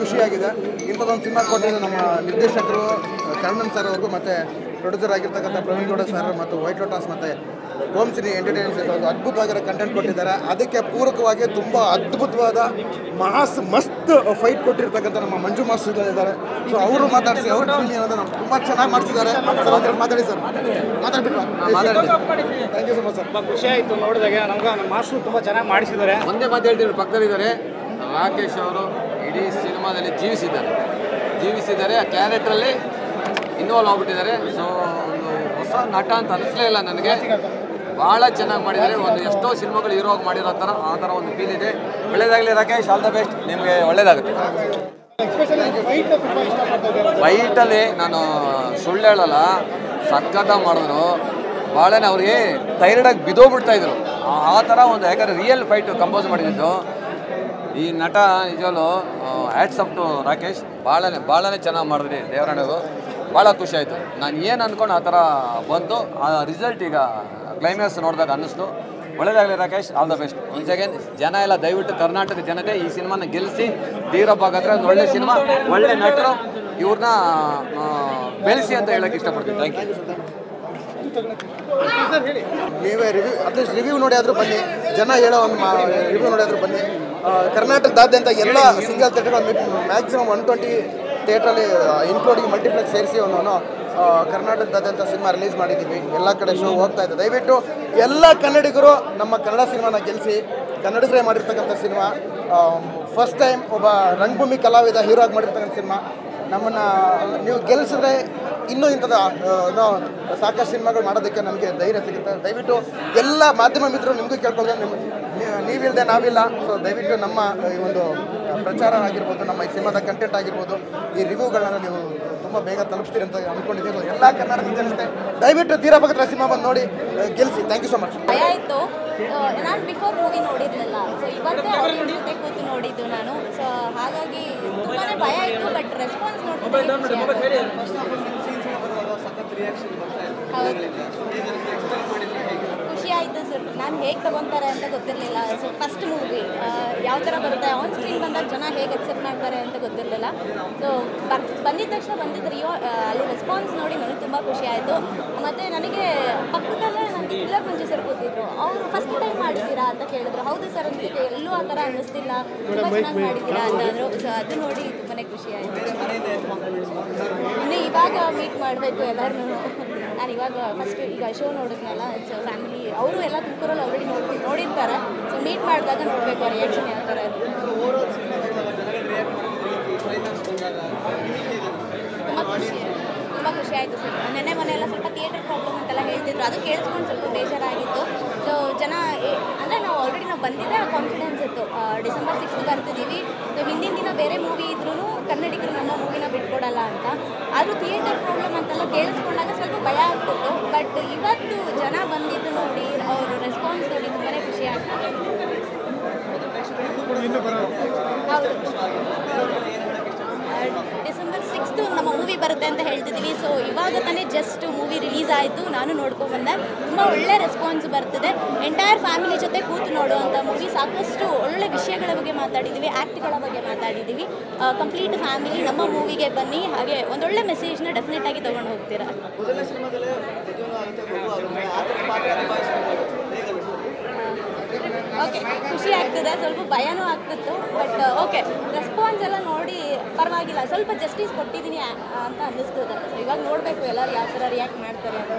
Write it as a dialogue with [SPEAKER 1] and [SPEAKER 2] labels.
[SPEAKER 1] ಖುಷಿಯಾಗಿದೆ. ಇಂಥದ್ದೊಂದು ಸಿನಿಮಾ ಕೊಟ್ಟಿದ್ದು ನಮ್ಮ ನಿರ್ದೇಶಕರು ಕರ್ಣನ್ ಸರ್ ಅವ್ರಿಗೂ ಮತ್ತು ಪ್ರೊಡ್ಯೂಸರ್ ಆಗಿರ್ತಕ್ಕಂಥ ಪ್ರವೀಣ್ ಗೌಡ ಸರ್ ಮತ್ತು ವೈಟ್ ಲೋಟಸ್ ಮತ್ತು ಹೋಮ್ ಸಿನಿ ಎಂಟರ್ಟೈನ್ಮೆಂಟ್ಸ್ ಒಂದು ಅದ್ಭುತವಾಗಿರೋ ಕಂಟೆಂಟ್ ಕೊಟ್ಟಿದ್ದಾರೆ. ಅದಕ್ಕೆ ಪೂರಕವಾಗಿ ತುಂಬ ಅದ್ಭುತವಾದ ಮಸ್ತ್ ಫೈಟ್ ಕೊಟ್ಟಿರ್ತಕ್ಕಂಥ ನಮ್ಮ ಮಂಜು ಮಾಸ್ಟರ್ ಇದ್ದಾರೆ. ಸೊ ಅವರು ಮಾತಾಡಿಸಿ ಅವ್ರ ಫಿಲ್ಮ್ ಏನಂದ್ರೆ ನಾವು ತುಂಬ ಚೆನ್ನಾಗಿ ಮಾಡಿಸಿದ್ದಾರೆ. ಮಾತಾಡಿ ಸರ್. ಮಾತಾಡ್ಬಿಟ್ಟು thank you so much sir.
[SPEAKER 2] ತುಂಬ ಖುಷಿ ಆಯಿತು ನೋಡಿದಾಗ. ನಮ್ಗೆ ನಮ್ಮ ಮಾಸ್ಟ್ರು ತುಂಬ ಚೆನ್ನಾಗಿ ಮಾಡಿಸಿದ್ದಾರೆ.
[SPEAKER 3] ಒಂದೇ ಮಾತು ಹೇಳ್ತೀನಿ, ಪಕ್ಕದಲ್ಲಿದ್ದಾರೆ ರಾಕೇಶ್ ಅವರು ಇಡೀ ಸಿನಿಮಾದಲ್ಲಿ ಜೀವಿಸಿದ್ದಾರೆ. ಆ ಕ್ಯಾರೆಕ್ಟ್ರಲ್ಲಿ ಇನ್ವಾಲ್ವ್ ಆಗಿಬಿಟ್ಟಿದ್ದಾರೆ. ಸೊ ಒಂದು ಹೊಸ ನಟ ಅಂತ ಅನಿಸ್ಲೇ ಇಲ್ಲ ನನಗೆ. ಭಾಳ ಚೆನ್ನಾಗಿ ಮಾಡಿದ್ದಾರೆ. ಒಂದು ಎಷ್ಟೋ ಸಿನಿಮಾಗಳು ಹೀರೋಗಿ ಮಾಡಿರೋ ಥರ ಆ ಥರ ಒಂದು ಫೀಲ್ ಇದೆ. ಒಳ್ಳೇದಾಗಲಿ ರಾಕೇಶ್, ಆಲ್ ದ ಬೆಸ್ಟ್. ನಿಮಗೆ ಒಳ್ಳೇದಾಗುತ್ತೆ. ಫೈಟಲ್ಲಿ ನಾನು ಸುಳ್ಳು ಹೇಳಲ್ಲ, ಸಖತ್ತಾಗಿ ಮಾಡಿದ್ರು. ಭಾಳನೇ ಅವ್ರಿಗೆ ಟೈರ್ಡಾಗಿ ಬಿದ್ದೋಗ್ಬಿಡ್ತಾಯಿದ್ರು ಆ ಥರ ಒಂದು. ಯಾಕಂದರೆ ರಿಯಲ್ ಫೈಟ್ ಕಂಪೋಸ್ ಮಾಡಿದ್ದು ಈ ನಟ. ನಿಜವಲ್ಲೂ ಹ್ಯಾಟ್ಸ್ ಆಫ್ ಟು ರಾಕೇಶ್. ಭಾಳನೇ ಚೆನ್ನಾಗಿ ಮಾಡಿದ್ರಿ. ದೇವರಾಣೆಗೂ ಭಾಳ ಖುಷಿ ಆಯಿತು. ನಾನು ಏನು ಅಂದ್ಕೊಂಡು ಆ ಥರ ಬಂತು. ಆ ರಿಸಲ್ಟ್ ಈಗ ಕ್ಲೈಮ್ಯಾಕ್ಸ್ ನೋಡಿದಾಗ ಅನ್ನಿಸ್ತು. ಒಳ್ಳೆಯದಾಗಲಿ Rakesh, all the best. Once again ಜನ ಎಲ್ಲ ದಯವಿಟ್ಟು ಕರ್ನಾಟಕ ಜನತೆ ಈ ಸಿನಿಮಾನ ಗೆಲ್ಲಿಸಿ. ಧೀರಪ್ಪ ಹಾಗಾದ್ರೆ ಒಂದು ಒಳ್ಳೆ ಸಿನಿಮಾ, ಒಳ್ಳೆ ನಟರು, ಇವ್ರನ್ನ ಬೆಳೆಸಿ ಅಂತ ಹೇಳೋಕ್ಕೆ ಇಷ್ಟಪಡ್ತೀನಿ. Thank you.
[SPEAKER 1] ನೀವೇ ಅಟ್ಲೀಸ್ಟ್ ರಿವ್ಯೂ ನೋಡಿ ಆದರೂ ಬನ್ನಿ. ಜನ ಹೇಳೋ ಒಂದು ರಿವ್ಯೂ ನೋಡಿ ಆದರೂ ಬನ್ನಿ. ಕರ್ನಾಟಕದಾದ್ಯಂತ ಎಲ್ಲ ಸಿಂಗಲ್ ಥಿಯೇಟರ್ ಮ್ಯಾಕ್ಸಿಮಮ್ 120 ಥಿಯೇಟ್ರಲ್ಲಿ ಇನ್ಕ್ಲೂಡಿಂಗ್ ಮಲ್ಟಿಪ್ಲೆಕ್ಸ್ ಸೇರಿಸಿ ಒಂದು ಕರ್ನಾಟಕದಾದ್ಯಂತ ಸಿನಿಮಾ ರಿಲೀಸ್ ಮಾಡಿದ್ದೀವಿ. ಎಲ್ಲ ಕಡೆ ಶೋ ಹೋಗ್ತಾ ಇದೆ. ದಯವಿಟ್ಟು ಎಲ್ಲ ಕನ್ನಡಿಗರು ನಮ್ಮ ಕನ್ನಡ ಸಿನಿಮಾನ ಗೆಲ್ಲಿಸಿ. ಕನ್ನಡಿಗರೇ ಮಾಡಿರ್ತಕ್ಕಂಥ ಸಿನಿಮಾ. ಫಸ್ಟ್ ಟೈಮ್ ಒಬ್ಬ ರಂಗಭೂಮಿ ಕಲಾವಿದ ಹೀರೋ ಆಗಿ ಮಾಡಿರ್ತಕ್ಕಂಥ ಸಿನಿಮಾ. ನಮ್ಮನ್ನು ನೀವು ಗೆಲ್ಲಿಸಿದ್ರೆ ಇನ್ನೂ ಇಂಥದ್ದು ಸಾಕಷ್ಟು ಸಿನಿಮಾಗಳು ಮಾಡೋದಕ್ಕೆ ನಮಗೆ ಧೈರ್ಯ ಸಿಗುತ್ತೆ. ದಯವಿಟ್ಟು ಎಲ್ಲ ಮಾಧ್ಯಮ ಮಿತ್ರರು ನಿಮಗೂ ಕೇಳ್ಕೊಳ್ತಾರೆ, ನೀವಿಲ್ಲದೆ ನಾವಿಲ್ಲ. ಸೊ ದಯವಿಟ್ಟು ನಮ್ಮ ಈ ಒಂದು ಪ್ರಚಾರ ಆಗಿರ್ಬೋದು, ನಮ್ಮ ಈ ಸಿನಿಮಾದ ಕಂಟೆಂಟ್ ಆಗಿರ್ಬೋದು, ಈ ರಿವ್ಯೂಗಳನ್ನ ನೀವು ತುಂಬ ಬೇಗ ತಲುಪಿಸ್ತೀರಿ ಅಂತ ಅಂದ್ಕೊಂಡಿದ್ದೀವಿ. ಎಲ್ಲ ಕನ್ನಡದ ಜನತೆ ದಯವಿಟ್ಟು ಧೀರಭದ್ರ ಸಿನಿಮಾ ಬಂದು ನೋಡಿ ಗೆಲ್ಲಿಸಿ. Thank you so much.
[SPEAKER 4] ಭಯ ಆಯಿತು. ನಾನು ಬಿಫೋರ್ ಮೂವಿ ನೋಡಿರಲಿಲ್ಲ. ಸೊ ಇವತ್ತೇ ಅವ್ರ ಜೊತೆ ಕೂತು ನೋಡಿದ್ದು ನಾನು. ಸೊ ಹಾಗಾಗಿ ತುಂಬಾ ಭಯ ಆಯಿತು. ಬಟ್ ರೆಸ್ಪಾನ್ಸ್ ನೋಡ್ತೀನಿ. ಖುಷಿ ಆಯಿತು ಸರ್. ನಾನು ಹೇಗೆ ತಗೊತಾರೆ ಅಂತ ಗೊತ್ತಿರಲಿಲ್ಲ. ಸೊ ಫಸ್ಟ್ ಮೂವಿ ಯಾವ ಥರ ಬರುತ್ತೆ, ಆನ್ ಸ್ಕ್ರೀನ್ ಬಂದಾಗ ಜನ ಹೇಗೆ ಅಕ್ಸೆಪ್ಟ್ ಮಾಡ್ತಾರೆ ಅಂತ ಗೊತ್ತಿರಲಿಲ್ಲ. ಸೊ ಬಂದಿದ್ದ ತಕ್ಷಣ ಅಲ್ಲಿ ರೆಸ್ಪಾನ್ಸ್ ನೋಡಿ ನನಗೆ ತುಂಬ ಖುಷಿ ಆಯಿತು. ಮತ್ತು ನನಗೆ ಪಕ್ಕದಲ್ಲೇ ನನಗೆ ಕಿಲ್ಲರ್ ಮಂಜು ಸರ್ ಕೂತಿದ್ರು. ಅವರು ಫಸ್ಟ್ ಟೈಮ್ ಮಾಡ್ತೀರಾ ಅಂತ ಕೇಳಿದ್ರು. ಹೌದು ಸರ್ ಅಂತಿದ್ದೆ. ಎಲ್ಲೂ ಆ ಥರ ಅನ್ನಿಸ್ತಿಲ್ಲ, ತುಂಬ ಚೆನ್ನಾಗಿ ಮಾಡಿದ್ದೀರಾ ಅಂತ ಅಂದರು. ಸೊ ಅದು ನೋಡಿ ತುಂಬಾ ಖುಷಿ ಆಯಿತು. ಇನ್ನು ಇವಾಗ ಮೀಟ್ ಮಾಡಬೇಕು ಎಲ್ಲರೂ. ನಾನು ಇವಾಗ ಫಸ್ಟ್ ಈಗ ಶೋ ನೋಡಿದ್ನಲ್ಲ. ಸೊ ಫ್ಯಾಮಿಲಿ ಅವರು ಎಲ್ಲ ತುಮಕೂರಲ್ಲಿ ಆಲ್ರೆಡಿ ನೋಡಿರ್ತಾರೆ. ಸೊ ಮೀಟ್ ಮಾಡಿದಾಗ ನೋಡಬೇಕು ಆ ರಿಯಾಕ್ಷನ್ ಯಾವ ಥರ ಇರುತ್ತೆ. ತುಂಬ ಖುಷಿ ಆಯಿತು ಸರ್. ನೆನ್ನೆ ಮನೆಯೆಲ್ಲ ಸ್ವಲ್ಪ ಥಿಯೇಟರ್ ಪ್ರಾಬ್ಲಮ್ ಅಂತೆಲ್ಲ ಹೇಳ್ತಿದ್ರು. ಅದು ಕೇಳಿಸ್ಕೊಂಡು ಸ್ವಲ್ಪ ಬೇಜಾರಾಗಿತ್ತು. ಸೊ ಜನ ಅಂದರೆ ನಾವು ಬಂದಿದ್ದೆ ಆ ಕಾನ್ಫಿಡೆನ್ಸ್ ಇತ್ತು. ಡಿಸೆಂಬರ್ 6 ಬರ್ತಿದ್ದೀವಿ. ಸೊ ಹಿಂದಿನ ದಿನ ಬೇರೆ ಮೂವಿ ಇದ್ರೂ ಕನ್ನಡಿಗರು ನಮ್ಮ ಮೂವಿನ ಬಿಟ್ಕೊಡಲ್ಲ ಅಂತ. ಆದರೂ ಥಿಯೇಟರ್ ಪ್ರಾಬ್ಲಮ್ ಅಂತೆಲ್ಲ ಕೇಳಿಸ್ಕೊಂಡಾಗ ಸ್ವಲ್ಪ ಭಯ ಆಗ್ತಿತ್ತು. ಬಟ್ ಇವತ್ತು ಜನ ಬಂದಿದ್ದು ನೋಡಿ, ಅವರು ರೆಸ್ಪಾನ್ಸ್ ನೋಡಿ ತುಂಬಾ ಖುಷಿ ಆಗ್ತದೆ. ಹೌದು, ಡಿಸೆಂಬರ್ 6 ನಮ್ಮ ಮೂವಿ ಬರುತ್ತೆ ಅಂತ ಹೇಳ್ತಿದ್ದೀವಿ. ಸೊ ಇವಾಗ ತಾನೇ ಜಸ್ಟ್ ಮೂವಿ ರಿಲೀಸ್ ಆಯಿತು. ನಾನು ನೋಡ್ಕೊಂಡ್ಬಂದೆ. ತುಂಬ ಒಳ್ಳೆ ರೆಸ್ಪಾನ್ಸ್ ಬರ್ತಿದೆ. ಎಂಟೈರ್ ಫ್ಯಾಮಿಲಿ ಜೊತೆ ಕೂತು ನೋಡುವಂಥ ಮೂವಿ. ಸಾಕಷ್ಟು ಒಳ್ಳೆ ವಿಷಯಗಳ ಬಗ್ಗೆ ಮಾತಾಡಿದ್ದೀವಿ, ಆ್ಯಕ್ಟ್ಗಳ ಬಗ್ಗೆ ಮಾತಾಡಿದ್ದೀವಿ. ಕಂಪ್ಲೀಟ್ ಫ್ಯಾಮಿಲಿ ನಮ್ಮ ಮೂವಿಗೆ ಬನ್ನಿ. ಹಾಗೆ ಒಂದೊಳ್ಳೆ ಮೆಸೇಜ್ನ ಡೆಫಿನೆಟಾಗಿ ತೊಗೊಂಡು ಹೋಗ್ತೀರಾ. ಓಕೆ, ಖುಷಿ ಆಗ್ತದೆ. ಸ್ವಲ್ಪ ಭಯನೂ ಆಗ್ತಿತ್ತು. ಬಟ್ ಓಕೆ, ರೆಸ್ಪಾನ್ಸ್ ಎಲ್ಲ ನೋಡಿ ಪರವಾಗಿಲ್ಲ, ಸ್ವಲ್ಪ ಜಸ್ಟಿಸ್ ಕೊಟ್ಟಿದ್ದೀನಿ ಅಂತ ಅನ್ನಿಸ್ತದೆ. ಸೊ ಇವಾಗ ನೋಡಬೇಕು ಎಲ್ಲರೂ ಯಾವ ಥರ ರಿಯಾಕ್ಟ್ ಮಾಡ್ತಾರೆ ಅಂತ.